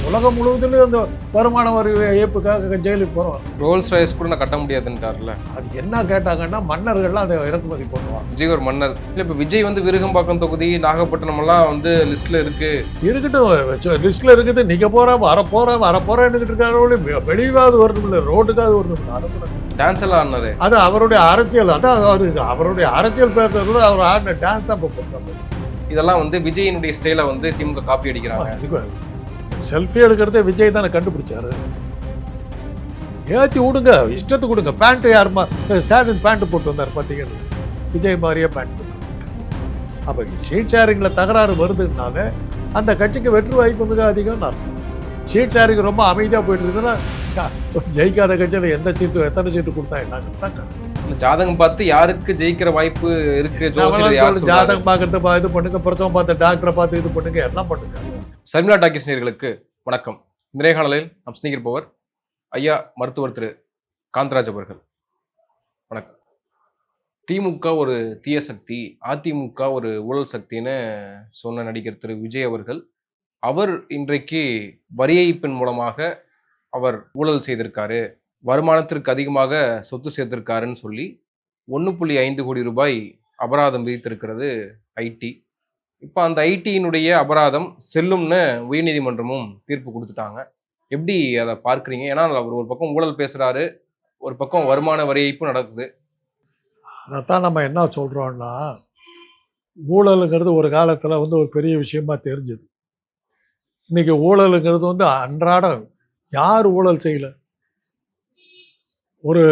உலகம் முழுவதுலேயும் அந்த வருமான வரி ஏய்ப்புக்காக ஜெயிலுக்கு போகிறோம். ரோல்ஸ் ராய்ஸ் கூட நான் கட்ட முடியாதுன்ட்டார்ல. அது என்ன கேட்டாங்கன்னா மன்னர்கள்லாம் அதை இறக்குமதி பண்ணுவாங்க. விஜய் ஒரு மன்னர் இல்லை. இப்போ விஜய் வந்து விருகம்பாக்கம் தொகுதி நாகப்பட்டினம் எல்லாம் வந்து லிஸ்ட்ல இருக்கட்டும், லிஸ்ட்ல இருக்குது. நீங்க வரப்போறேன்னு இருக்காரு. வெளியாவது வரணும் இல்லை, ரோட்டுக்காவது வரணும். டான்ஸ் எல்லாம் ஆடினாரு. அது அவருடைய அரசியல். அதான் அவருடைய அரசியல் பேசுறது அவர் ஆடின டான்ஸ் தான் இப்போ. இதெல்லாம் வந்து விஜயினுடைய ஸ்டைலை வந்து திமுக காப்பி அடிக்கிறாங்க. செல்ஃபி எடுக்கிறதே விஜய் தானே கண்டுபிடிச்சாரு. ஏற்றி விடுங்க, இஷ்டத்துக்கு கொடுங்க. பேண்ட்டு யாருமா ஸ்டாலின் பேண்ட்டு போட்டு வந்தார் பார்த்தீங்கன்னா, விஜய் மாதிரியே பேண்ட் போட்டு வந்தாங்க. அப்போ ஷீட் ஷேரிங்கில் தகராறு வருதுனால அந்த கட்சிக்கு வெற்றி வாய்ப்பு மிக அதிகம்னு அர்த்தம். ஷீட் ஷேரிங் ரொம்ப அமைதியாக போயிட்டு இருக்குதுன்னா ஜெயிக்காத கட்சியில் எத்தனை சீட்டு கொடுத்தா என்னங்கிறது தான் கணக்கு. ஜாதகம் பார்த்து யாருக்கு ஜெயிக்கிற வாய்ப்பு இருக்கு, ஜாதகம் பார்க்கறது இது பண்ணுங்க, பிரசவம் பார்த்து டாக்டரை பார்த்து இது பண்ணுங்க, எல்லாம் பண்ணுங்க. சர்மிளா டாக்கீஸ் நேயர்களுக்கு வணக்கம். இந்த நேர்காணலில் நாம் சிநேகிப்பவர் ஐயா மருத்துவர் திரு காந்தராஜ் அவர்கள். வணக்கம். திமுக ஒரு தீய சக்தி, அதிமுக ஒரு ஊழல் சக்தின்னு சொன்ன நடிகர் திரு விஜய் அவர்கள், அவர் இன்றைக்கு வரி ஏய்ப்பின் மூலமாக அவர் ஊழல் செய்திருக்காரு, வருமானத்திற்கு அதிகமாக சொத்து சேர்த்திருக்காருன்னு சொல்லி 1.5 கோடி ரூபாய் அபராதம் விதித்திருக்கிறது ஐடி. இப்போ அந்த ஐடியினுடைய அபராதம் செல்லும்னு உயர்நீதிமன்றமும் தீர்ப்பு கொடுத்துட்டாங்க. எப்படி அதை பார்க்குறீங்க? ஏன்னா அவர் ஒரு பக்கம் ஊழல் பேசுகிறாரு, ஒரு பக்கம் வருமான வரி ஏய்ப்பு நடக்குது. அதைத்தான் நம்ம என்ன சொல்கிறோன்னா, ஊழலுங்கிறது ஒரு காலத்தில் ஒரு பெரிய விஷயமா தெரிஞ்சது. இன்றைக்கி ஊழலுங்கிறது அன்றாடம் யார் ஊழல் செய்யலை? ஒரு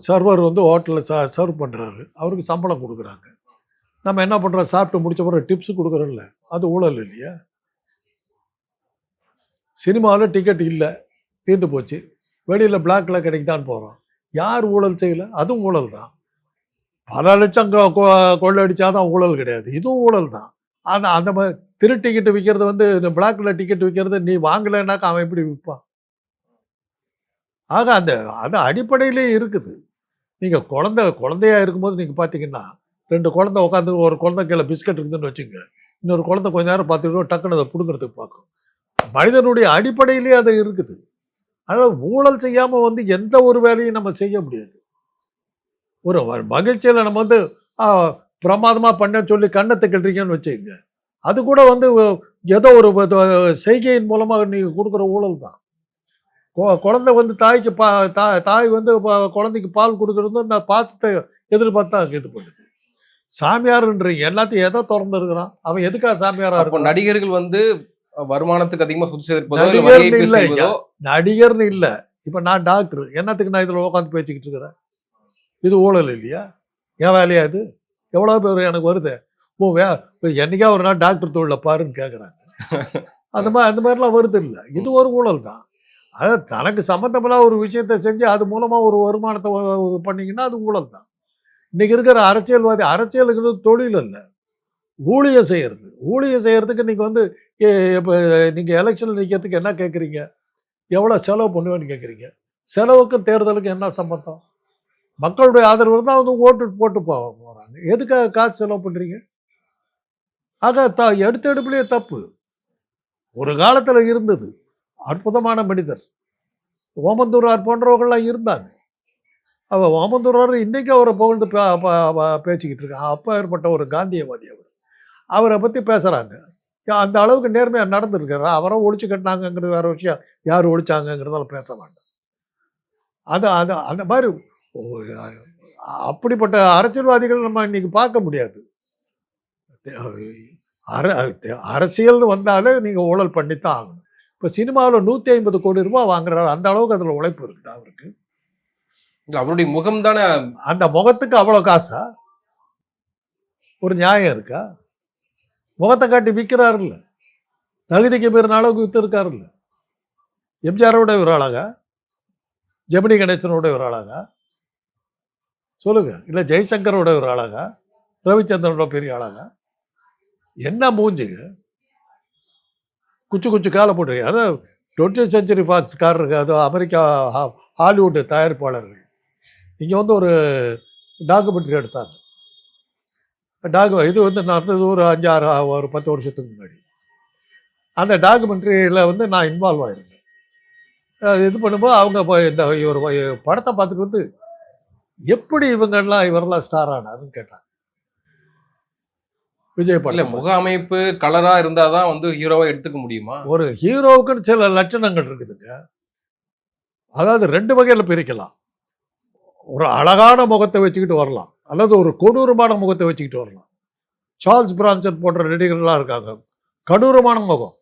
சர்வர் ஹோட்டலில் சர்வ் பண்ணுறாரு, அவருக்கு சம்பளம் கொடுக்குறாங்க. நம்ம என்ன பண்ணுறோம்? சாப்பிட்டு முடிச்ச பிறகு டிப்ஸு கொடுக்குறோம்ல, அது ஊழல் இல்லையா? சினிமாவில் டிக்கெட் இல்லை, தீர்ந்து போச்சு, வெளியில் பிளாக்கில் கிடைக்குதான்னு போகிறோம். யார் ஊழல் செய்யலை? அதுவும் ஊழல் தான். பல லட்சம் கொள்ளடிச்சாதான் ஊழல் கிடையாது, இதுவும் ஊழல் தான். ஆனால் அந்த மாதிரி திரு டிக்கெட்டு விற்கிறது இந்த பிளாக்கில் டிக்கெட் விற்கிறது நீ வாங்கலைன்னாக்கா அவன் எப்படி விற்பான்? ஆக அது அடிப்படையிலே இருக்குது. நீங்கள் குழந்தையா இருக்கும்போது நீங்கள் பார்த்தீங்கன்னா, 2 குழந்தை உட்காந்து, ஒரு குழந்தை கீழே பிஸ்கட் இருக்குதுன்னு வச்சுங்க, இன்னொரு குழந்தை கொஞ்ச நேரம் பார்த்துக்கிட்டோம் டக்குன்னு அதை பிடுங்கிறதுக்கு பார்க்கும். மனிதனுடைய அடிப்படையிலே அது இருக்குது. அதனால் ஊழல் செய்யாமல் எந்த ஒரு வேலையும் நம்ம செய்ய முடியாது. ஒரு மகிழ்ச்சியில் நம்ம பிரமாதமாக பண்ண சொல்லி கண்ணத்தை கிள்றீங்கன்னு வச்சுக்கோங்க, அது கூட ஏதோ ஒரு செய்கையின் மூலமாக நீங்கள் கொடுக்குற ஊழல் தான். குழந்தை தாய்க்கு தாய் குழந்தைக்கு பால் கொடுக்குறது அந்த பாத்திரத்தை எதிர்பார்த்தா இது பண்ணுது. சாமியார்ன்றீங்க, எல்லாத்தையும் எதோ திறந்து இருக்கிறான், அவன் எதுக்காக சாமியாரா இருக்கும்? நடிகர்கள் வருமானத்துக்கு அதிகமாக சொத்து சேர்ப்பதோ நடிகர்னு இல்லை. இப்போ நான் டாக்டர், என்னத்துக்கு நான் இதில் உட்காந்து பேசிக்கிட்டு இருக்கிறேன்? இது ஊழல் இல்லையா? என் வேலையா இது? எவ்வளோ பேர் எனக்கு வருது, என்னைக்கா ஒரு நாள் டாக்டர் தொழில பாருன்னு கேட்குறாங்க. அந்த மாதிரிலாம் வருது இல்லை, இது ஒரு ஊழல் தான். அதாவது தனக்கு சம்மந்தமெல்லாம் ஒரு விஷயத்தை செஞ்சு அது மூலமாக ஒரு வருமானத்தை பண்ணிங்கன்னா அது ஊழல் தான். இன்றைக்கி இருக்கிற அரசியலுக்கு தொழில் இல்லை, ஊழியம் செய்கிறது. ஊழியம் செய்கிறதுக்கு நீங்கள் இப்போ நீங்கள் எலெக்ஷனில் நிற்கிறதுக்கு என்ன கேட்குறீங்க? எவ்வளோ செலவு பண்ணுவேன்னு கேட்குறீங்க. செலவுக்கும் தேர்தலுக்கும் என்ன சம்பந்தம்? மக்களுடைய ஆதரவு தான் ஓட்டு போட்டு போகிறாங்க. எதுக்காக காசு செலவு பண்ணுறீங்க? ஆக எடுத்தெடுப்புலேயே தப்பு. ஒரு காலத்தில் இருந்தது அற்புதமான மனிதர் ஓமந்தூரார் போன்றவர்கள்லாம் இருந்தாங்க. ஓமந்தூரார் இன்றைக்கி அவரை புகழ்ந்து பேசிக்கிட்டு இருக்காங்க. அப்போ ஏற்பட்ட ஒரு காந்தியவாதி அவரை பற்றி பேசுகிறாங்க. அந்த அளவுக்கு நேர்மையாக நடந்துருக்காரு. அவரை ஒழிச்சு கட்டினாங்கிறது வேறு விஷயம், யார் ஒழிச்சாங்கிறதால பேச வேண்டாம். அந்த மாதிரி அப்படிப்பட்ட அரசியல்வாதிகள் நம்ம இன்றைக்கி பார்க்க முடியாது. அரசியல்னு வந்தாலே நீங்கள் ஊழல் பண்ணித்தான் ஆகணும். இப்போ சினிமாவில் 150 கோடி ரூபாய் வாங்குறாரு, அந்த அளவுக்கு அதில் உழைப்பு இருக்குது அவருக்கு. அவருடைய முகம் தானே, அந்த முகத்துக்கு அவ்வளோ காசா? ஒரு நியாயம் இருக்கா? முகத்தை காட்டி விற்கிறாருல்ல, தகுதிக்கு மீறின அளவுக்கு விற்றுருக்காருல்ல. எம்ஜிஆரோட ஒரு ஆளாக, ஜெமினி கணேசனோட ஒரு ஆளாக சொல்லுங்க, இல்லை ஜெய்சங்கரோட ஒரு ஆளாக, ரவிச்சந்திரனோட பெரிய ஆளாக, என்ன மூஞ்சுங்க? குச்சு காலை போட்டுருக்கு. அதாவது 20th செஞ்சுரி ஃபாக்ஸ் காரருக்கு, அது அமெரிக்கா ஹாலிவுட் தயாரிப்பாளர்கள் இங்கே ஒரு டாக்குமெண்ட்ரி எடுத்தாங்க. இது நடந்தது ஒரு 5-6 ஒரு 10 வருஷத்துக்கு முன்னாடி. அந்த டாக்குமெண்ட்ரியில் வந்து நான் இன்வால்வ் ஆகிருந்தேன். இது பண்ணும்போது அவங்க இந்த இவர் படத்தை பார்த்துட்டு வந்து எப்படி இவரெல்லாம் ஸ்டார் ஆனாருன்னு கேட்டாங்க. விஜய் இல்ல படம் முக அமைப்பு கலரா இருந்தாதான் வந்து ஹீரோவா எடுத்துக்க முடியுமா? ஒரு ஹீரோவுக்குன்னு சில லட்சணங்கள் இருக்குதுங்க. அதாவது 2 வகையில பிரிக்கலாம். ஒரு அழகான முகத்தை வச்சுக்கிட்டு வரலாம், அல்லது ஒரு கொடூரமான முகத்தை வச்சுக்கிட்டு வரலாம். சார்ல்ஸ் பிரான்சன் போன்ற நடிகர்கள்லாம் இருக்காங்க, கடூரமான முகம்.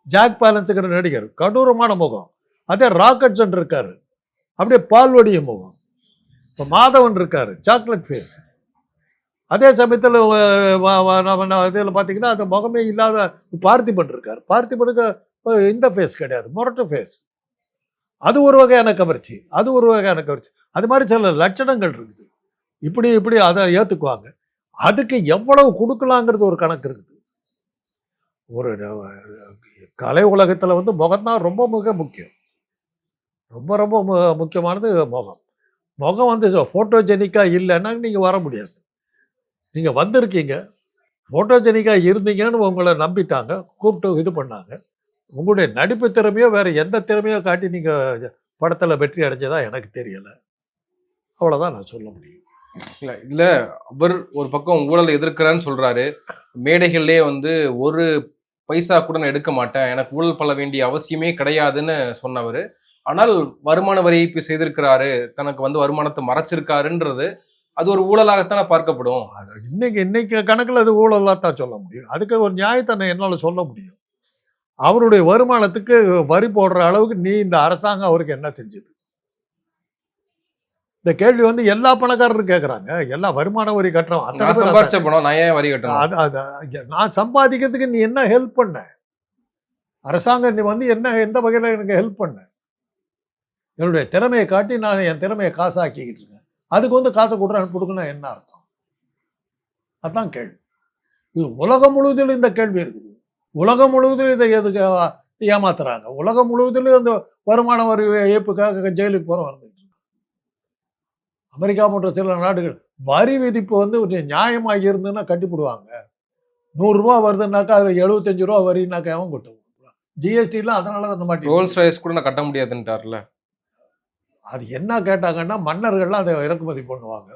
ஜாக் பாலன்ஸுங்கிற நடிகர் கடூரமான முகம். அதே ராக்கெட்சன் இருக்காரு, அப்படியே பால்வடிய முகம். இப்போ மாதவன் இருக்காரு, சாக்லேட் ஃபேஸ். அதே சமயத்தில் இதில் பார்த்தீங்கன்னா அந்த முகமே இல்லாத பார்த்திபன் இருக்கார். பார்த்திபனுக்கு இந்த ஃபேஸ் கிடையாது, முரட்டு ஃபேஸ். அது ஒரு வகையான கவர்ச்சி, அது ஒரு வகையான கவர்ச்சி. அது மாதிரி சில லட்சணங்கள் இருக்குது. இப்படி அதை ஏற்றுக்குவாங்க. அதுக்கு எவ்வளவு கொடுக்கலாங்கிறது ஒரு கணக்கு இருக்குது. ஒரு கலை உலகத்தில் வந்து முகம்தான் ரொம்ப மிக முக்கியம். ரொம்ப ரொம்ப முக்கியமானது முகம். முகம் வந்து ஃபோட்டோஜெனிக்காக இல்லைன்னா நீங்கள் வர முடியாது. நீங்கள் வந்திருக்கீங்க, ஃபோட்டோஜெனிக்காக இருந்தீங்கன்னு உங்களை நம்பிட்டாங்க, கூப்பிட்டு இது பண்ணாங்க. உங்களுடைய நடிப்பு திறமையோ வேறு எந்த திறமையோ காட்டி நீங்கள் படத்தில் வெற்றி அடைஞ்சதா எனக்கு தெரியலை. அவ்வளோதான் நான் சொல்ல முடியும். இல்லை அவர் ஒரு பக்கம் ஊழலை எதிர்க்கிறான்னு சொல்கிறாரு. மேடைகள்லேயே வந்து ஒரு பைசா கூட நான் எடுக்க மாட்டேன், எனக்கு ஊழல் பண்ண வேண்டிய அவசியமே கிடையாதுன்னு சொன்னவர். ஆனால் வருமான வரி ஏய்ப்பு செய்திருக்கிறாரு, தனக்கு வந்து வருமானத்தை மறைச்சிருக்காருன்றது அது ஒரு ஊழலாகத்தானே பார்க்கப்படும். அது இன்னைக்கு கணக்கில் அது ஊழலாக தான் சொல்ல முடியும். அதுக்கு ஒரு நியாயத்தை என்னால் சொல்ல முடியும். அவருடைய வருமானத்துக்கு வரி போடுற அளவுக்கு இந்த அரசாங்கம் அவருக்கு என்ன செஞ்சது? இந்த கேள்வி வந்து எல்லா பணக்காரரும் கேட்குறாங்க. எல்லா வருமான வரி கட்டுறோம். சம்பாதிச்ச பணம் நான் ஏன் வரி கட்டணும்? நான் சம்பாதிக்கிறதுக்கு நீ என்ன ஹெல்ப் பண்ண? அரசாங்கம் நீ வந்து எந்த வகையில் எனக்கு ஹெல்ப் பண்ண? என்னுடைய திறமையை காட்டி நான் என் திறமையை காசாக்கிக்கிட்டு இருக்கேன். அதுக்கு வந்து காசை கொடுக்கணும் என்ன அர்த்தம்? அதுதான் கேள்வி. இது உலகம் முழுவதிலும் இந்த கேள்வி இருக்குது. உலகம் முழுவதிலும் இதை எதுக்கு ஏமாத்துறாங்க? உலகம் முழுவதிலும் இந்த வருமான வரி ஏய்ப்புக்காக ஜெயிலுக்கு போகிற வந்துட்டு அமெரிக்கா போன்ற சில நாடுகள் வரி விதிப்பு வந்து ஒரு நியாயமாக இருந்ததுன்னா கட்டிவிடுவாங்க. 100 ரூபா வருதுன்னாக்கா அதில் 75 ரூபா வரினாக்கா அவன் கொட்டு. ஜிஎஸ்டிலாம் அதனால தான் மாட்டேன். ரோல்ஸ் ராய்ஸ் கூட நான் கட்ட முடியாதுன்ட்டார்ல. அது என்ன கேட்டாங்கன்னா மன்னர்கள்லாம் அதை இறக்குமதி பண்ணுவாங்க,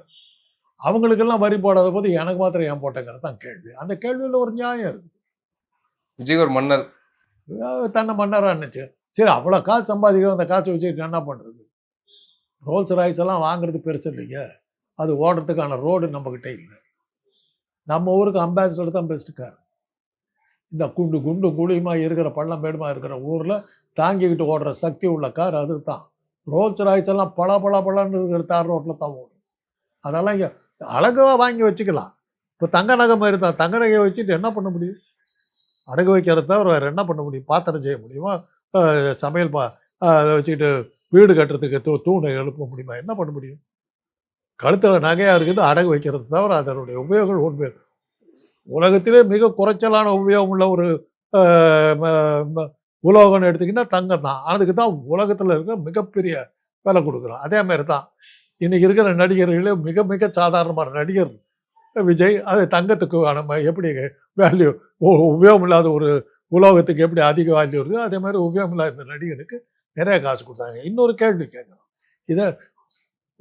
அவங்களுக்கெல்லாம் வரி போடாத போது எனக்கு மாத்திரம் ஏன் போட்டேங்கிறது தான் கேள்வி. அந்த கேள்வியில் ஒரு நியாயம் இருக்குது. விஜய் ஒரு மன்னர், தன்னை மன்னராக இருந்துச்சு. சரி, அவ்வளோ காசு சம்பாதிக்கிறோம், அந்த காசை வச்சுக்கிட்டு என்ன பண்ணுறது? ரோல்ஸ் ராய்ஸ் எல்லாம் வாங்குறது பெருசு இல்லைங்க. அது ஓடுறதுக்கான ரோடு நம்மக்கிட்ட இல்லை. நம்ம ஊருக்கு அம்பாசிடர் தான் பெஸ்ட்டு கார். இந்த குண்டு குழியுமா இருக்கிற பள்ளம் மேடுமா இருக்கிற ஊரில் தாங்கிக்கிட்டு ஓடுற சக்தி உள்ள கார் அது தான். ரோல்ஸ் ராய்ஸ் எல்லாம் பழன்னு இருக்கிற தார் ரோட்டில் தான் ஓடும். அதெல்லாம் இங்கே அழகாக வாங்கி வச்சுக்கலாம். இப்போ தங்க நகை மாதிரி தான். தங்க நகையை வச்சுட்டு என்ன பண்ண முடியும்? அடகு வைக்கிறத தவிர வேறு என்ன பண்ண முடியும்? பாத்திரம் செய்ய முடியுமா? சமையல் அதை வச்சுக்கிட்டு வீடு கட்டுறதுக்கு தூணை எழுப்ப முடியுமா? என்ன பண்ண முடியும்? கழுத்தில் நகையாக இருக்குது, அடகு வைக்கிறது தவிர அதனுடைய உபயோகங்கள் உண்மை. உலகத்திலே மிக குறைச்சலான உபயோகம் உள்ள ஒரு உலோகம்னு எடுத்திங்கன்னா தங்கம் தான். அதுக்கு தான் உலகத்தில் இருக்கிற மிகப்பெரிய விலை கொடுக்குறோம். அதே மாதிரி தான் இன்றைக்கி இருக்கிற நடிகர்களே மிக சாதாரணமான நடிகர் விஜய், அது தங்கத்துக்கு நம்ம எப்படி வேல்யூ, உபயோகம் இல்லாத ஒரு உலோகத்துக்கு எப்படி அதிக வேல்யூ இருக்குது, அதே மாதிரி உபயோகம் இல்லாத இந்த நடிகனுக்கு நிறைய காசு கொடுத்தாங்க. இன்னொரு கேள்வி கேட்கணும். இதை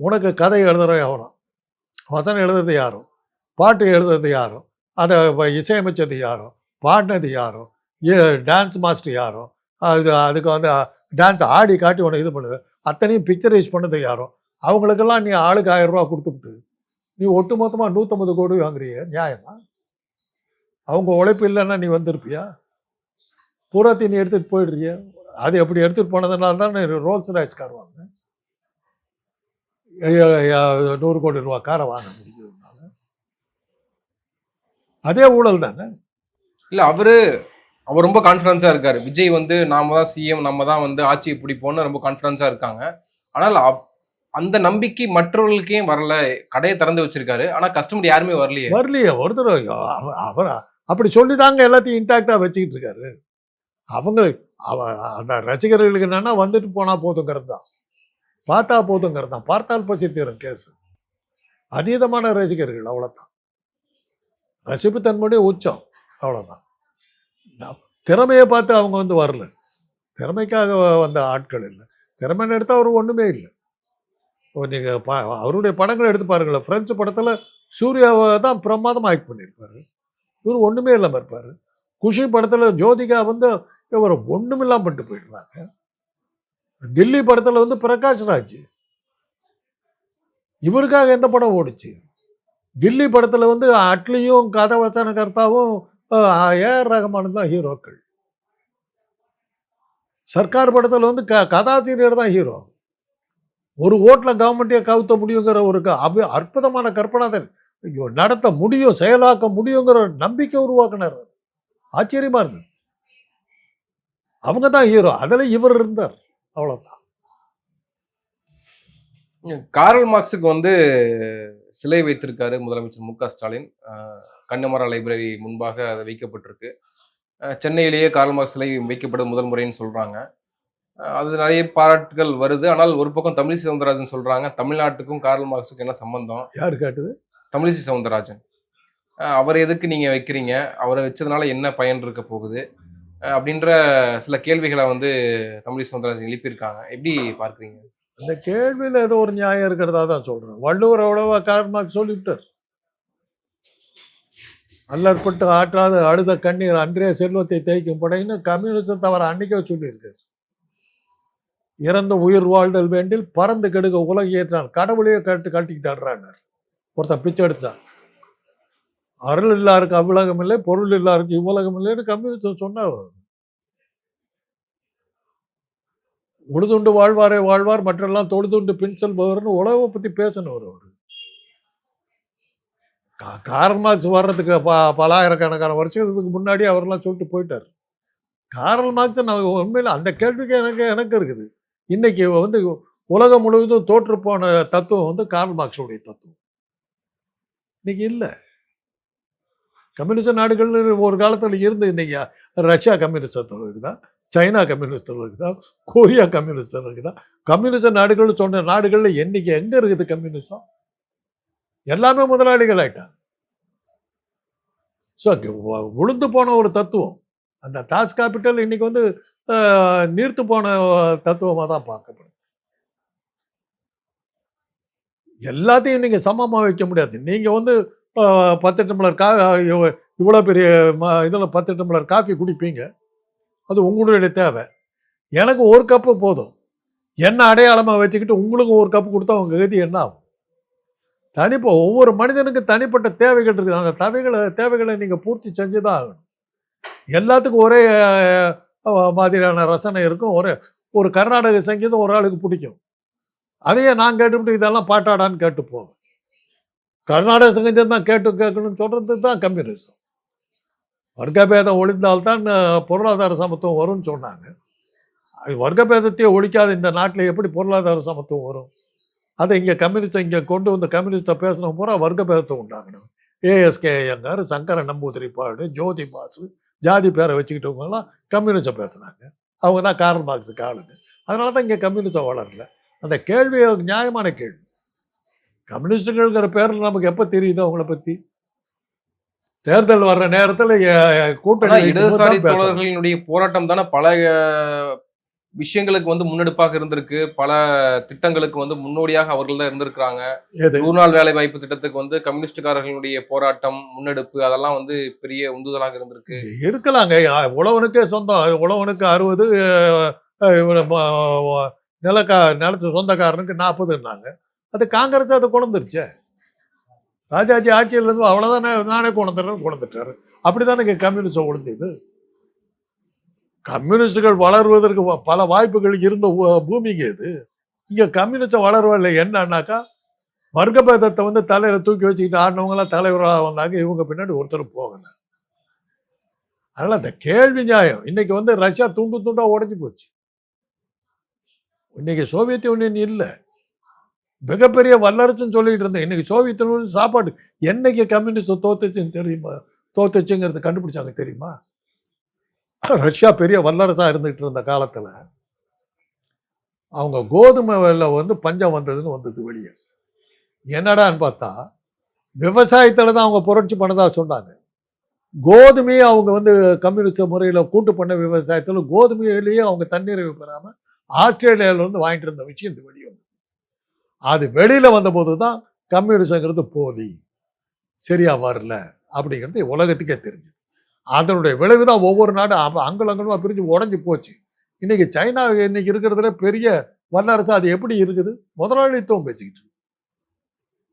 உனக்கு கதை எழுதுகிற எவனோ, வசனம் எழுதுறது யாரோ, பாட்டு எழுதுறது யாரோ, அதை இசையமைச்சது யாரோ, பாடினது யாரோ, டான்ஸ் மாஸ்டர் யாரோ, அதுக்கு வந்து டான்ஸ் ஆடி காட்டி உனக்கு இது பண்ணுது, அத்தனையும் பிக்சரைஸ் பண்ணது யாரோ, அவங்களுக்கெல்லாம் நீ ஆளுக்கு 1000 ரூபா கொடுத்துவிட்டு நீ ஒட்டு மொத்தமாக 150 கோடி வாங்குறிய, நியாயமா? அவங்க உழைப்பு இல்லைன்னா நீ வந்திருப்பியா? பூராத்தையும் நீ எடுத்துகிட்டு போயிடுறிய. அது எப்படி எடுத்துகிட்டு போனதுனால தான் ரோல்ஸ் ராய்ஸ் கார் வாங்கினேன். 100 கோடி ரூபா காரை வாங்க முடியுதுனால அதே ஊழல் தானே. இல்லை அவர் ரொம்ப கான்ஃபிடன்ஸாக இருக்காரு. விஜய் வந்து நாம தான் சிஎம், நம்ம தான் வந்து ஆட்சியை பிடிப்போம்னு ரொம்ப கான்ஃபிடன்ஸாக இருக்காங்க. ஆனால் அந்த நம்பிக்கை மற்றவர்களுக்கே வரல. கடையை திறந்து வச்சிருக்காரு, ஆனால் கஸ்டமர் யாருமே வரலையே. ஒருத்தர் அவர் அப்படி சொல்லி தாங்க எல்லாத்தையும் இன்டாக்டாக வச்சுக்கிட்டு இருக்காரு. அந்த ரசிகர்களுக்கு என்னன்னா வந்துட்டு போனால் போதுங்கிறது தான், பார்த்தா போதுங்கிறது தான். பார்த்தால் பசி தீரும் கேஸ். அதீதமான ரசிகர்கள், அவ்வளோதான். ரசிப்பு தன்மையுடைய உச்சம், அவ்வளோதான். திறமையை பார்த்து அவங்க வந்து வரல. திறமைக்காக வந்த ஆட்கள் இல்லை. திறமைன்னு எடுத்தால் அவர் ஒன்றுமே இல்லை. நீங்கள் அவருடைய படங்களை எடுத்து பாருங்களேன். ஃப்ரெஞ்சு படத்தில் சூர்யாவை தான் பிரமாதமாக ஆக்ட் பண்ணியிருப்பார். இவர் ஒன்றுமே இல்லாமல் இருப்பார். குஷி படத்தில் ஜோதிகா வந்து இவர் ஒன்றுமில்லாமல் பண்ணிட்டு போயிடுறாங்க. தில்லி படத்தில் வந்து பிரகாஷ் ராஜ், இவருக்காக எந்த படம் ஓடிச்சு? தில்லி படத்தில் வந்து அட்லியும் கதாவசனகர்த்தாவும் ஏஆர் ரஹ்மான் தான் ஹீரோக்கள். சர்க்கார் படத்தில் வந்து கதாசிரியர் தான் ஹீரோ. ஒரு ஓட்டில் கவர்மெண்ட்டே கவுத்த முடியுங்கிற ஒரு அற்புதமான கற்பனாதன் நடத்த முடியும், செயலாக்க முடியுங்கிற நம்பிக்கை உருவாக்குனார். ஆச்சரியமா இருக்கு. அவங்க தான் ஹீரோ, அதில் இவர் இருந்தார். அவ்வளோதான். காரல் மார்க்ஸுக்கு வந்து சிலை வைத்திருக்காரு முதலமைச்சர் மு க ஸ்டாலின். கண்ணமரா லைப்ரரி முன்பாக அது வைக்கப்பட்டிருக்கு. சென்னையிலேயே காரல் மார்க்ஸ் சிலை வைக்கப்படும் முதல் முறைன்னு சொல்றாங்க. அது நிறைய பாராட்டுகள் வருது. ஆனால் ஒரு பக்கம் தமிழிசை சவுந்தரராஜன் சொல்றாங்க, தமிழ்நாட்டுக்கும் காரல் மார்க்ஸுக்கும் என்ன சம்பந்தம்? யாரு காட்டுது? தமிழிசை சவுந்தரராஜன். அவர் எதுக்கு நீங்க வைக்கிறீங்க? அவரை வச்சதுனால என்ன பயன் இருக்க போகுது? அப்படின்ற சில கேள்விகளை வந்து தமிழிசை சவுந்தரராஜன் எழுப்பியிருக்காங்க. எப்படி பார்க்குறீங்க? அந்த கேள்வியில் ஏதோ ஒரு நியாயம் இருக்கிறதா தான் சொல்றேன். வள்ளுவர் அவ்வளவா காரல் மார்க்ஸ் சொல்லிவிட்டார். அல்லற்பட்டு ஆற்றாத அழுத கண்ணீர் அன்றே செல்வத்தை தேய்க்கும் படைன்னு கம்யூனிஸ்ட் அவர் அன்னைக்கே சொல்லியிருக்காரு. இறந்த உயிர் வாழ்தல் வேண்டில் பறந்து கெடுக்க உலக ஏற்றான், கடவுளையே கட்டிக்கிட்டாடுறான். ஒருத்தன் பிச்சை எடுத்தான். அருள் இல்லாருக்கு அவ்வுலகம் இல்லை, பொருள் இல்லாருக்கு இவ்வுலகம் இல்லைன்னு கம்யூனிஸ்ட் சொன்னார். உழுதுண்டு வாழ்வாரே வாழ்வார், மற்றெல்லாம் தொழுதுண்டு பின் செல்பவர்னு உலகை பற்றி பேசணும். அவர் காரல் மார்க்ஸ் வர்றதுக்கு பலாயிரக்கணக்கான வருஷத்துக்கு முன்னாடி அவரெல்லாம் சொல்லிட்டு போயிட்டார். காரல் மார்க்ஸ் நான் உண்மையில் அந்த கேள்விக்கு எனக்கு இருக்குது. இன்னைக்கு வந்து உலகம் முழுவதும் தோற்று போன தத்துவம் வந்து காரல் மார்க்ஸுடைய தத்துவம் இன்னைக்கு இல்லை. கம்யூனிஸ்ட் நாடுகள் ஒரு காலத்தில் இருந்து இன்னைக்கு ரஷ்யா கம்யூனிஸ்டத்தில் இருக்குதா, சைனா கம்யூனிஸ்டில் இருக்குதா, கொரியா கம்யூனிஸ்டில் இருக்குதா? கம்யூனிஸ்ட் நாடுகள் சொன்ன நாடுகளில் என்னைக்கு எங்கே இருக்குது கம்யூனிசம்? எல்லாமே முதலாளிகள் ஆயிட்டாங்க. ஸோ உளுந்து போன ஒரு தத்துவம் அந்த தாஸ் கேபிட்டல் இன்னைக்கு வந்து நீர்த்து போன தத்துவமாக தான் பார்க்கப்படும். எல்லாத்தையும் நீங்கள் சமமாக வைக்க முடியாது. நீங்கள் வந்து 10 டம்ளர் இவ்வளோ பெரிய இதில் 10 டம்ளர் காஃபி குடிப்பீங்க, அது உங்களுடைய தேவை. எனக்கு ஒரு கப்பு போதும். என்ன அடையாளமாக வச்சுக்கிட்டு உங்களுக்கு ஒரு கப்பு கொடுத்தா உங்கள் கதி என்ன ஆகும்? ஒவ்வொரு மனிதனுக்கு தனிப்பட்ட தேவைகள் இருக்குது. அந்த தேவைகளை நீங்கள் பூர்த்தி செஞ்சு தான் ஆகணும். எல்லாத்துக்கும் ஒரே மாதிரியான ரசனை இருக்கும். ஒரு கர்நாடக சங்கீதம் ஒரு ஆளுக்கு பிடிக்கும். அதையே நான் கேட்டுவிட்டு இதெல்லாம் பாட்டாடான்னு கேட்டு போவேன். கர்நாடக சங்கீதம் தான் கேட்கணும்னு சொல்கிறது தான் கம்யூனிசம். வர்க்கபேதம் ஒழிந்தால்தான் பொருளாதார சமத்துவம் வரும்னு சொன்னாங்க. வர்க்கபேதத்தையே ஒழிக்காத இந்த நாட்டில் எப்படி பொருளாதார சமத்துவம் வரும்? அதை இங்கே கம்யூனிஸ்ட் இங்கே கொண்டு வந்து கம்யூனிஸ்ட்டை பேசணும் பூரா வர்க்கபேதத்தை உண்டாகணும். ஏஎஸ்கே ஐயங்கார், சங்கர நம்பூதிரிப்பாடு, ஜோதி பாசு, ஜாதி பேரை வச்சுக்கிட்டவங்கலாம் கம்யூனிஸ்ட்டை பேசுனாங்க. அவங்க தான் காரல் மார்க்ஸுக்கு ஆளுங்க. அதனால தான் இங்கே கம்யூனிஸ்டம் வளரல. அந்த கேள்வி நியாயமான கேள்வி. கம்யூனிஸ்டுங்கிற பேரில் நமக்கு எப்போ தெரியுது அவங்கள பற்றி? தேர்தல் வர்ற நேரத்தில் கூட்டணி இடதுசாரி தோழர்களினுடைய போராட்டம் தானே பல விஷயங்களுக்கு வந்து முன்னெடுப்பாக இருந்திருக்கு. பல திட்டங்களுக்கு வந்து முன்னோடியாக அவர்கள் தான் இருந்திருக்கிறாங்க. 100 நாள் வேலை வாய்ப்பு திட்டத்துக்கு வந்து கம்யூனிஸ்டுக்காரர்களுடைய போராட்டம், முன்னெடுப்பு அதெல்லாம் வந்து பெரிய உந்துதலாக இருந்திருக்கு. இருக்கலாங்க. உழவனுக்கே சொந்தம். உழவனுக்கு 60, நிலத்து சொந்தக்காரனுக்கு 40ன்னாங்க. அது காங்கிரஸ் அதை கொண்டுருச்சு. ராஜாஜி ஆட்சியிலேருந்து அவ்வளோதானே, நானே கொண்டுட்டாரு. அப்படி தானே இங்கே கம்யூனிஸ்டம் ஒழுந்தது. கம்யூனிஸ்டுகள் வளர்வதற்கு பல வாய்ப்புகள் இருந்த பூமிங்க இது. இங்கே கம்யூனிஸ்டம் வளரவில்லை. என்னன்னாக்கா வர்க்கபேதத்தை வந்து தலையில் தூக்கி வச்சுக்கிட்டு ஆடினவங்களாம் தலைவராக வந்தாங்க. இவங்க பின்னாடி ஒருத்தர் போகல. அதனால் அந்த கேள்வி நியாயம். இன்னைக்கு வந்து ரஷ்யா துண்டு துண்டாக உடஞ்சி போச்சு. இன்னைக்கு சோவியத் யூனியன் இல்லை, மிகப்பெரிய வல்லரசுன்னு சொல்லிட்டு இருந்தேன். இன்னைக்கு சோவியத் யூனியன் சாப்பாடு என்னைக்கு கம்யூனிஸ்ட் தோத்துச்சுன்னு தெரியுமா? தோத்துச்சுங்கிறது கண்டுபிடிச்சாங்க தெரியுமா? ரஷ்யா பெரிய வல்லரசாக இருந்துகிட்டு இருந்த காலத்தில் அவங்க கோதுமை வந்து பஞ்சம் வந்ததுன்னு வந்தது வெளியே. என்னடான்னு பார்த்தா விவசாயத்தில் தான் அவங்க புரட்சி பண்ணதாக சொன்னாங்க. கோதுமையை அவங்க வந்து கம்யூனிஸ்ட் முறையில் கூட்டு பண்ண விவசாயத்தில் கோதுமையிலேயே அவங்க தண்ணீரை பெறாமல் ஆஸ்திரேலியாவிலேருந்து வாங்கிட்டு இருந்த விஷயம் இந்த வெளியே வந்தது. அது வெளியில் வந்தபோது தான் கம்யூனிஸ்ட்ங்கிறது போலி, சரியா வரல அப்படிங்கிறது உலகத்துக்கே தெரிஞ்சுது. அதனுடைய விளைவு தான் ஒவ்வொரு நாடும் அங்கலங்கமாக பிரிஞ்சு உடஞ்சி போச்சு. இன்னைக்கு சைனா இன்னைக்கு இருக்கிறதுல பெரிய வல்லரசு. அது எப்படி இருக்குது? முதலாளித்துவம் பேசிக்கிட்டு இருக்கு.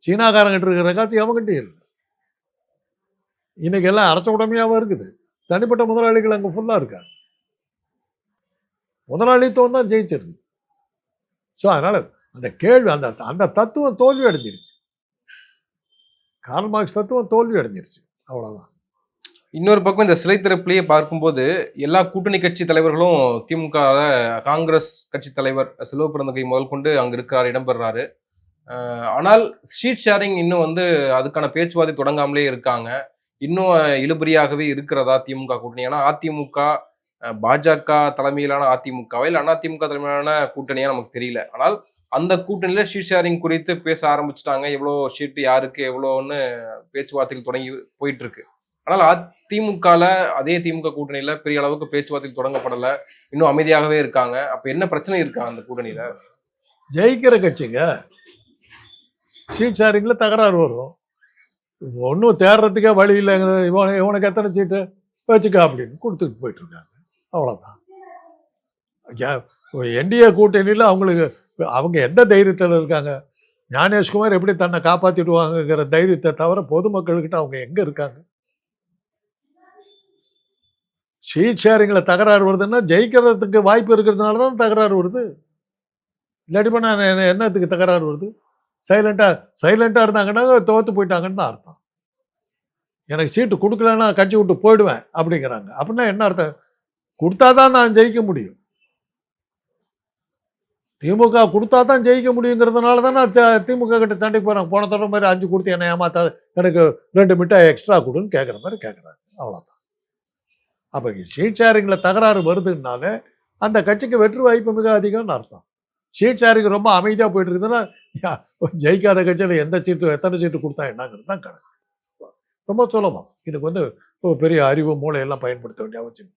சீனாக்காரங்கிட்ட இருக்கிற காட்சி அவங்ககிட்ட இல்லை. இன்னைக்கு எல்லாம் அரச உடமையாகவும் இருக்குது. தனிப்பட்ட முதலாளிகள் அங்கே ஃபுல்லாக இருக்காங்க. முதலாளித்துவம் தான் ஜெயிச்சிருக்கு. ஸோ அதனால அந்த கேள்வி அந்த அந்த தத்துவம் தோல்வி அடைஞ்சிருச்சு. கார்ல் மார்க்ஸ் தத்துவம் தோல்வி அடைஞ்சிருச்சு, அவ்வளோதான். இன்னொரு பக்கம் இந்த சிலை திறப்பிலேயே பார்க்கும்போது எல்லா கூட்டணி கட்சி தலைவர்களும் திமுக காங்கிரஸ் கட்சி தலைவர் சிலோபிறந்தகை முதல் கொண்டு அங்க இருக்கிறார், இடம்பெறாரு. ஆனால் ஷீட் ஷேரிங் இன்னும் வந்து அதுக்கான பேச்சுவார்த்தை தொடங்காமலே இருக்காங்க. இன்னும் இழுபறியாகவே இருக்கிறதா திமுக கூட்டணி? ஏன்னா அதிமுக பாஜக தலைமையிலான அதிமுகவா இல்லை அதிமுக தலைமையிலான கூட்டணியா நமக்கு தெரியல. ஆனால் அந்த கூட்டணியில ஷீட் ஷேரிங் குறித்து பேச ஆரம்பிச்சுட்டாங்க. எவ்வளோ ஷீட் யாருக்கு எவ்வளோன்னு பேச்சுவார்த்தைகள் தொடங்கி போயிட்டு இருக்கு. ஆனால் அதிமுகல அதே திமுக கூட்டணியில பெரிய அளவுக்கு பேச்சுவார்த்தை தொடங்கப்படல, இன்னும் அமைதியாகவே இருக்காங்க. அப்ப என்ன பிரச்சனை இருக்கா அந்த கூட்டணியில? ஜெயிக்கிற கட்சிங்க ஷீட் ஷேரிங்ல தகராறு வரும். ஒன்றும் தேடுறதுக்கே வழி இல்லைங்க. இவனுக்கு எத்தனை சீட்டு வச்சுக்க அப்படின்னு கொடுத்துட்டு போயிட்டு இருக்காங்க, அவ்வளோதான். என்டிஏ கூட்டணியில் அவங்களுக்கு அவங்க எந்த தைரியத்தில் இருக்காங்க? ஞானேஷ்குமார் எப்படி தன்னை காப்பாற்றிடுவாங்கங்கிற தைரியத்தை தவிர பொதுமக்கள்கிட்ட அவங்க எங்கே இருக்காங்க? ஷீட் ஷேரிங்கில் தகராறு வருதுன்னா ஜெயிக்கிறதுக்கு வாய்ப்பு இருக்கிறதுனால தான் தகராறு வருது. இல்லாட்டி நான் என்னத்துக்கு தகராறு வருது? சைலண்ட்டாக இருந்தாங்கன்னா தோற்று போயிட்டாங்கன்னு தான் அர்த்தம். எனக்கு சீட்டு கொடுக்கலன்னா கட்சி விட்டு போயிடுவேன் அப்படிங்கிறாங்க. அப்படின்னா என்ன அர்த்தம்? கொடுத்தா தான் நான் ஜெயிக்க முடியும். திமுக கொடுத்தா தான் ஜெயிக்க முடியுங்கிறதுனால தான் நான் திமுக கிட்ட சண்டைக்கு போகிறாங்க. போன தடவை மாதிரி 5 கொடுத்து என்னை ஏமாத்தா, எனக்கு 2 மிட்டாய் எக்ஸ்ட்ரா கொடுன்னு கேட்குற மாதிரி கேட்குறாங்க, அவ்வளோதான். அப்போ ஷீட் ஷேரிங்கில் தகராறு வருதுனாலே அந்த கட்சிக்கு வெற்றி வாய்ப்பு மிக அதிகம்னு அர்த்தம். ஷீட் ஷேரிங் ரொம்ப அமைதியாக போயிட்டு இருக்குதுன்னா ஜெயிக்காத கட்சியில் எந்த சீட்டு எத்தனை சீட்டு கொடுத்தா என்னங்கிறது தான் கணக்கு. ரொம்ப சுலபம். இதுக்கு வந்து பெரிய அறிவு மூளையெல்லாம் பயன்படுத்த வேண்டிய அவசியம்.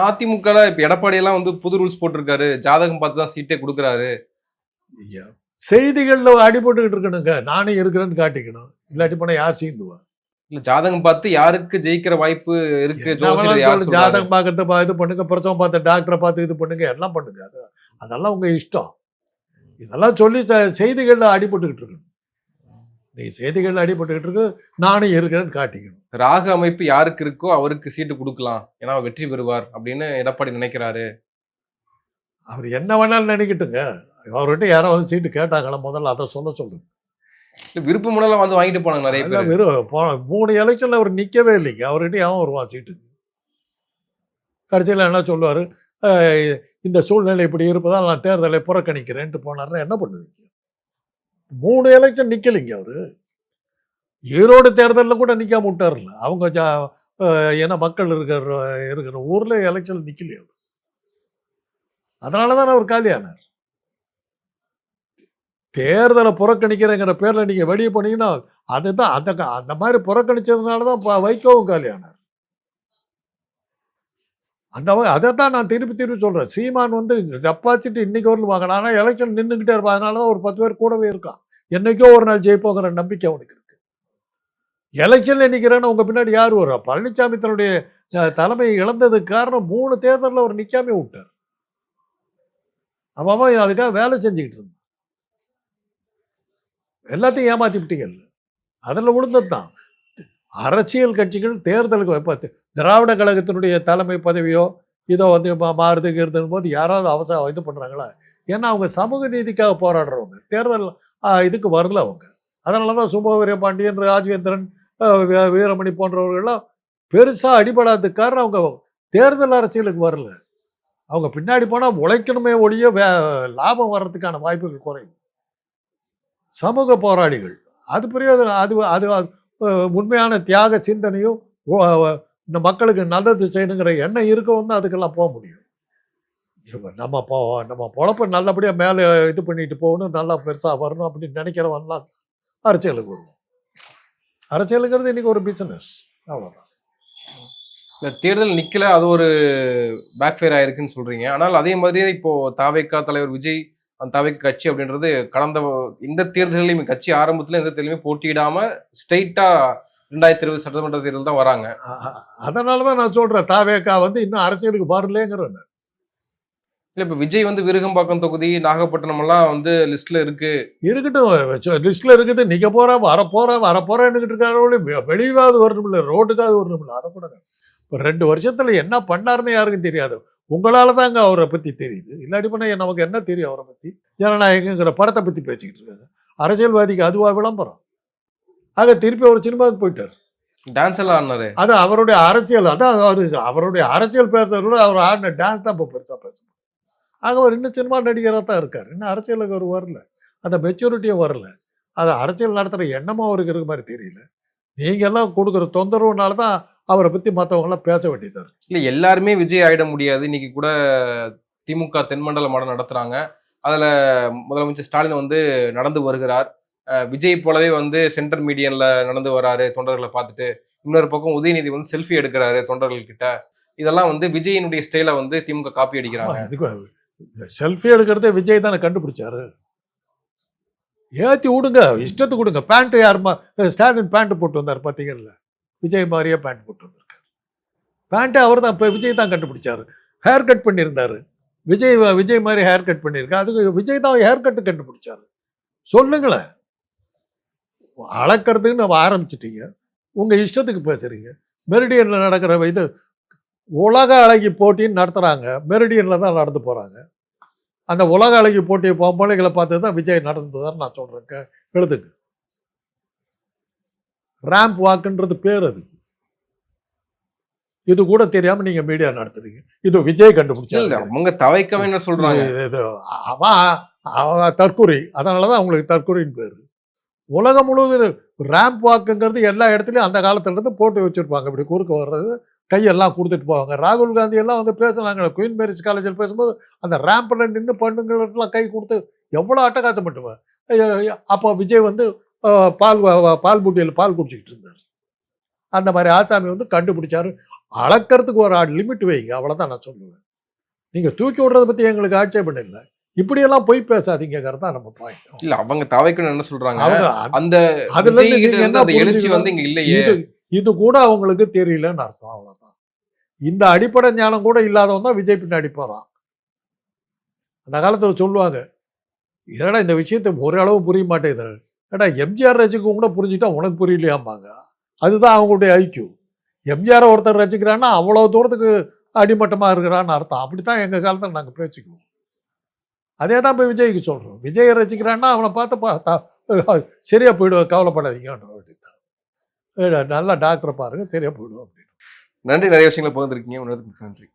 அதிமுக இப்ப எடப்பாடி எல்லாம் வந்து புது ரூல்ஸ் போட்டிருக்காரு, ஜாதகம் பார்த்து தான் சீட்டே கொடுக்குறாரு. செய்திகள்ல அடிபட்டுக்கிட்டு இருக்கணுங்க. நானே இருக்கிறேன்னு காட்டிக்கணும். இல்லாட்டி போனா யார் சீந்துவா? இல்ல ஜாதகம் பார்த்து யாருக்கு ஜெயிக்கிற வாய்ப்பு இருக்கு, ஜாதகம் பார்க்கறது இது பண்ணுங்க, பிரசவம் பார்த்து டாக்டரை பார்த்து இது பண்ணுங்க, எல்லாம் பண்ணுங்க. அதெல்லாம் உங்க இஷ்டம். இதெல்லாம் சொல்லி செய்திகள்ல அடிபட்டுக்கிட்டு இருக்கணும். நீ செய்திகள்ல அடிபட்டுக்கிட்டு இருக்கு, நானும் இருக்கிறேன்னு காட்டிக்கணும். ராகு அமைப்பு யாருக்கு இருக்கோ அவருக்கு சீட்டு கொடுக்கலாம், ஏன்னா வெற்றி பெறுவார் அப்படின்னு எடப்பாடி நினைக்கிறாரு. அவர் என்ன வேணாலும் நினைக்கட்டுங்க. அவர்கிட்ட யாராவது சீட்டு கேட்டாங்களா முதல்ல அதை சொல்லுங்க. விருப்ப முன்னெல்லாம் வந்து வாங்கிட்டு போனாங்க நிறைய பேர். 3 எலெக்ஷன்ல அவர் நிக்கவே இல்லைங்க. அவர்கிட்ட ஏன் வருவான் சீட்டுக்கு? கடைசியில் என்ன சொல்லுவாரு? இந்த சூழ்நிலை இப்படி இருப்பதால் நான் தேர்தலை புறக்கணிக்கிறேன்ட்டு போனார்னா என்ன பண்ணுவீங்க? 3 எலெக்ஷன் நிக்கலைங்க அவரு. ஈரோடு தேர்தலில் கூட நிக்காம விட்டாருல்ல. அவங்க ஏன்னா மக்கள் இருக்கிற ஊர்ல எலெக்ஷன் நிக்கலையே அவர். அதனாலதான் அவர் காலியானார். தேர்தலை புறக்கணிக்கிறேங்கிற பேர்ல நீங்க வெளியே போனீங்கன்னா அதுதான் அந்த மாதிரி புறக்கணிச்சதுனாலதான் வைக்கவும் காலியானார். அதைத்தான் நான் திருப்பி சொல்றேன். சீமான் வந்து டெபாசிட் இன்னைக்கு வரலும் வாங்கினா, ஆனா எலெக்ஷன் நின்றுகிட்டே இருப்பான். அதனாலதான் ஒரு 10 பேர் கூடவே இருக்கான். என்னைக்கோ ஒரு நாள் ஜெயிப்போங்கிற நம்பிக்கை அவனுக்கு இருக்கு. எலெக்ஷன்ல நிக்கிறேன்னு உங்க பின்னாடி யார் வருவா? பழனிசாமி தன்னுடைய தலைமையை இழந்ததுக்கு காரணம் 3 தேர்தலில் அவர் நிக்காமே விட்டார். அவன் அதுக்காக வேலை செஞ்சுக்கிட்டு இருந்தான். எல்லாத்தையும் ஏமாத்தி விட்டீங்கல்ல. அதில் விழுந்தது தான். அரசியல் கட்சிகள் தேர்தலுக்கு திராவிட கழகத்தினுடைய தலைமை பதவியோ இதோ வந்து மாறுதுங்கிறது போது யாராவது இது பண்ணுறாங்களா? ஏன்னா அவங்க சமூக நீதிக்காக போராடுறவங்க. தேர்தல் இதுக்கு வரல அவங்க. அதனால தான் சுபவீர பாண்டியன், ராஜேந்திரன், வீரமணி போன்றவர்கள்லாம் பெருசாக அடிபடாததுக்கு காரணம் அவங்க தேர்தல் அரசியலுக்கு வரல. அவங்க பின்னாடி போனால் உழைக்கணுமே ஒழிய லாபம் வர்றதுக்கான வாய்ப்புகள் குறையும். சமூக போராளிகள் அது பிரயோஜனம். அது உண்மையான தியாக சிந்தனையும் இந்த மக்களுக்கு நல்லது செய்யணுங்கிற எண்ணம் இருக்கவும் தான் அதுக்கெல்லாம் போக முடியும். நம்ம பொழப்ப நல்லபடியாக மேலே இது பண்ணிட்டு போகணும், நல்லா பெருசாக வரணும் அப்படின்னு நினைக்கிறவன்லாம் அரசியலுக்கு வருவோம். அரசியலுங்கிறது இன்னைக்கு ஒரு பிஸ்னஸ், அவ்வளோதான். இல்ல தேர்தல் நிக்கல, அது ஒரு பேக்ஃபயர் ஆயிருக்குன்னு சொல்றீங்க. ஆனால் அதே மாதிரியே இப்போ தாவேகா தலைவர் விஜய், அந்த தாவேகா கட்சி அப்படின்றது கடந்த எந்த தேர்தல்களையும் கட்சி ஆரம்பத்துல எந்த தேர்தலையுமே போட்டியிடாம ஸ்ட்ரெயிட்டா 2020 சட்டமன்ற தேர்தல் தான் வராங்க. அதனால தான் நான் சொல்றேன், தாவேகா வந்து இன்னும் அரசியலுக்கு வரலேங்கிறேன். இல்ல இப்ப விஜய் வந்து விருகம்பாக்கம் தொகுதி, நாகப்பட்டினம் எல்லாம் வந்து லிஸ்ட்ல இருக்கு. இருக்கட்டும், லிஸ்ட்ல இருக்குது. நிக்க போறேன், வரப்போறேன்னுகிட்டு இருக்காரு. வெளியாவது வரணும்ல, ரோட்டுக்காவது வரணும்ல. அதை கூட இப்போ 2 வருஷத்துல என்ன பண்ணாருன்னு யாருக்கும் தெரியாது. உங்களால தாங்க அவரை பத்தி தெரியுது. இல்லாட்டி பண்ண நமக்கு என்ன தெரியும் அவரை பத்தி? ஜனநாயகங்கிற படத்தை பத்தி பேசிக்கிட்டு இருக்காங்க. அரசியல்வாதிக்கு அதுவா விளம்பரம்? ஆக திருப்பி அவர் சினிமாவுக்கு போயிட்டார். டான்ஸ் எல்லாம் ஆடினாரு. அது அவருடைய அரசியல். அதான் அவருடைய அரசியல் பேசுறத விட அவர் ஆடின டான்ஸ் தான் இப்போ பெருசா பேசணும். ஆக அவர் இன்னும் சினிமா நடிகராக தான் இருக்கார். இன்னும் அரசியலுக்கு அவர் வரல. அந்த மெச்சூரிட்டியும் வரல. அது அரசியல் நடத்துகிற எண்ணமும் அவருக்கு இருக்க மாதிரி தெரியல. நீங்க எல்லாம் கொடுக்குற தொந்தரவுனால தான் அவரை பத்தி மற்றவங்களாம் பேச வேண்டியதா இருக்கு. இல்ல எல்லாருமே விஜய் ஆயிட முடியாது. இன்னைக்கு கூட திமுக தென்மண்டல மாடம் நடத்துறாங்க. அதுல முதலமைச்சர் ஸ்டாலின் வந்து நடந்து வருகிறார். விஜய் போலவே வந்து சென்டர் மீடியன்ல நடந்து வராரு தொண்டர்களை பார்த்துட்டு. இன்னொரு பக்கம் உதயநிதி வந்து செல்ஃபி எடுக்கிறாரு தொண்டர்கள் கிட்ட. இதெல்லாம் வந்து விஜயினுடைய ஸ்டைலை வந்து திமுக காப்பி அடிக்கிறாங்க. செல்ஃபி எடுக்கிறதே விஜய் தானே கண்டுபிடிச்சாரு. ஏற்றி விடுங்க, இஷ்டத்துக்கு கொடுங்க. பேண்ட்டு யாருமா ஸ்டாலின் பேண்ட் போட்டு வந்தார் பார்த்தீங்கல்ல, விஜய் மாதிரியே பேண்ட் போட்டு வந்திருக்காரு. பேண்ட்டு அவர் தான், இப்போ விஜய் தான் கண்டுபிடிச்சாரு. ஹேர் கட் பண்ணியிருந்தாரு. விஜய் மாதிரி ஹேர் கட் பண்ணியிருக்கேன். அதுக்கு விஜய் தான் ஹேர் கட்டு கண்டுபிடிச்சாரு. சொல்லுங்களேன். அளக்கிறதுக்குன்னு நம்ம ஆரம்பிச்சிட்டீங்க. உங்கள் இஷ்டத்துக்கு பேசுகிறீங்க. மெரிடியனில் நடக்கிற இது உலக அழகி போட்டின்னு நடத்துகிறாங்க. மெரிடியனில் தான் நடந்து போகிறாங்க. அந்த உலக அழகி போட்டியை பொம்பளைகளை பார்த்து தான் விஜய் நடந்ததுன்னு நான் சொல்கிறேன். எழுதுங்க. ரேம்ப் வாக்குன்றது பேர் அது. இது கூட தெரியாம நீங்க மீடியா நடத்துறீங்க. இது விஜய் கண்டுபிடிச்சாங்க. அவங்க தவைக்கவே என்ன சொல்றாங்க? அவன் தற்கொலை. அதனாலதான் அவங்களுக்கு தற்கொலைன்னு பேரு. உலகம் முழுவதும் ரேம்ப் வாக்குங்கிறது எல்லா இடத்துலையும் அந்த காலத்துல இருந்து போட்டு வச்சிருப்பாங்க. இப்படி குறுக்க வர்றது, கையெல்லாம் கொடுத்துட்டு போவாங்க. ராகுல் காந்தி எல்லாம் வந்து பேசுனாங்க குயின் மேரிஸ் காலேஜில் பேசும்போது, அந்த ரேம்பில் நின்று பண்ணுங்களுக்கெல்லாம் கை கொடுத்து எவ்வளோ அட்டகாசம் பண்ணுவேன். அப்போ விஜய் வந்து பால் பூட்டியில் பால் குடிச்சிக்கிட்டு இருந்தார். அந்த மாதிரி ஆசாமி வந்து கண்டுபிடிச்சாரு. அளக்கிறதுக்கு ஒரு லிமிட் வைங்க, அவ்வளோதான் நான் சொல்லுவேன். நீங்கள் தூக்கி விடுறத பற்றி எங்களுக்கு ஆட்சேபம் இல்லை. இப்படியெல்லாம் போய் பேசாதீங்கிறது தான் நம்ம பாயிண்ட். இல்ல அவங்க தவைக்கணும் என்ன சொல்றாங்க, அந்த அதுல இருந்து என்ன எழுச்சி வந்து இங்க இல்லையே, இது கூட அவங்களுக்கு தெரியலன்னு அர்த்தம். அவ்வளவுதான். இந்த அடிப்படை ஞானம் கூட இல்லாதவன் தான் விஜய் பின்னாடி போறான். அந்த காலத்துல சொல்லுவாங்க, ஏடா இந்த விஷயத்தை ஓரளவு புரிய மாட்டேங்குது. ஏடா எம்ஜிஆர் ரசிக்கும் கூட புரிஞ்சுட்டா உனக்கு புரியலையாம்பாங்க. அதுதான் அவங்களுடைய ஐக்கியூ. எம்ஜிஆர் ஒருத்தர் ரசிக்கிறான்னா அவ்வளவு தூரத்துக்கு அடிமட்டமா இருக்கிறான்னு அர்த்தம். அப்படித்தான் எங்க காலத்துல நாங்க பேசிக்குவோம். அதே தான் போய் விஜய்க்கு சொல்கிறோம். விஜயை ரசிக்கிறான்னா அவனை பார்த்து சரியாக போயிடுவோம், கவலைப்படாதீங்கன்னு. நல்லா டாக்டரை பாருங்கள், சரியாக போயிடுவோம் அப்படின்னு. நன்றி. நிறைய விஷயங்களை பகிர்ந்துருக்கீங்க. நன்றி.